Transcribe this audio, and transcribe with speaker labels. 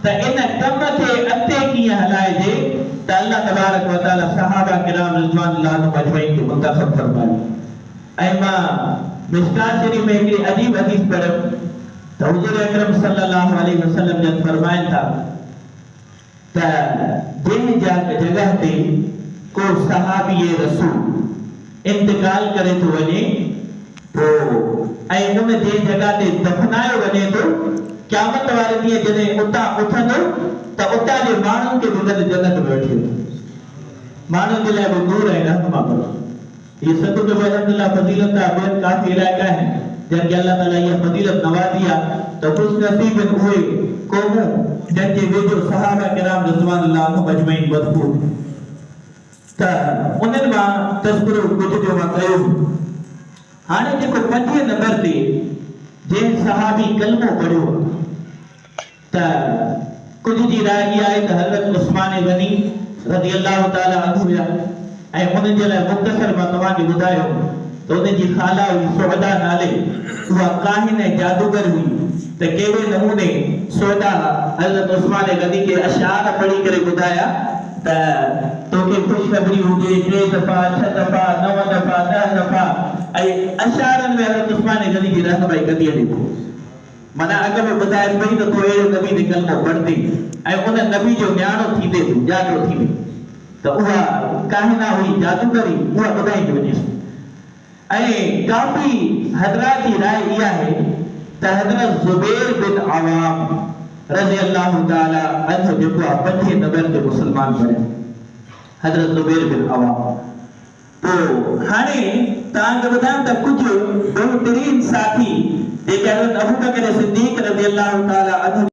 Speaker 1: त इन कम खे अॻिते कीअं हलाइजे त अल्लाह तबारक व तआला सहाबा किराम रिज़वानुल्लाह अलैहिम अजमईन खे मुंतखब फरमायो। ऐं मां मिशकात शरीफ में हिकिड़ी अजीब हदीस पढ़ियमि त हुज़ूर अकरम सल्लल्लाहु अलैहि वसल्लम जब फरमाइनि था त जिन जगह ते को सहाबी रसूल इंतकाल करे तो वञे पोइ ऐं उन जे जगह ते दफनायो वञे थो, क़यामत वारे ॾींहुं जॾहिं उतां उथंदो त उतां जे माण्हुनि खे बि जन्नत में वठी वेंदो। माण्हुनि जे लाइ बि नूर ऐं रहनुमा बणो। ये सदु जो अल्हम्दुलिल्लाह फज़ीलत आहे, ॿियनि काफ़ी इलाइक़ा आहिनि जिन खे अल्लाह ताला इहा फज़ीलत नवाज़ी आहे त ख़ुशनसीब आहिनि उहे क़ौमूं जिन जे वेझो सहाबा किराम रिज़वानुल्लाह अलैहिम अजमईन मज़कूर त उन्हनि मां तज़किरो कुझु जो मां कयो। हाणे जेको 5 नंबर ते जंहिं सहाबी कलमो पढ़ियो त कुझु जी राय इहा आहे त हज़रत उस्मान गनी रज़ी अल्लाह ताला अन्हु हुआ ऐं उन्हनि जे लाइ मुख़्तसर मां तव्हांखे ॿुधायो त उन्हनि जी ख़ाला हुई सौदा नाले, उहा काहिन ऐं जादूगर हुई त कहिड़े नमूने सौदा हज़रत उस्मान गनी खे अशआर पढ़ी करे ॿुधाया त तोखे ख़ुशख़बरी हुजे 3 दफ़ा 6 दफ़ा 9 दफ़ा 10 दफ़ा ऐं अशआरनि में हज़रत उस्मान गनी जी रहनुमाई कंदी हले थो। माना अॻ में ॿुधाए पई त तूं अहिड़े नबी ते कलमो पढ़ंदी ऐं उन नबी जो न्याणो थींदे तूं जाॻो थी वई त उहा काहिना हुई, जादूगरी, उहा ॿुधाईंदी वञेसि। ऐं काफ़ी हज़रात जी राय इहा आहे त हज़रत ज़ुबैर बिन अवाम रज़ी अल्लाह ताला अन्हु जेको आहे 5 नंबर ते मुस्लमान बणिया, हज़रत ज़ुबैर बिन अवाम। तो हाणे तव्हांखे ॿुधायां त कुझु बहितरीन साथी जेके हज़रत अबू बकर सिद्दीक़ रज़ी अल्लाह ताला अन्हु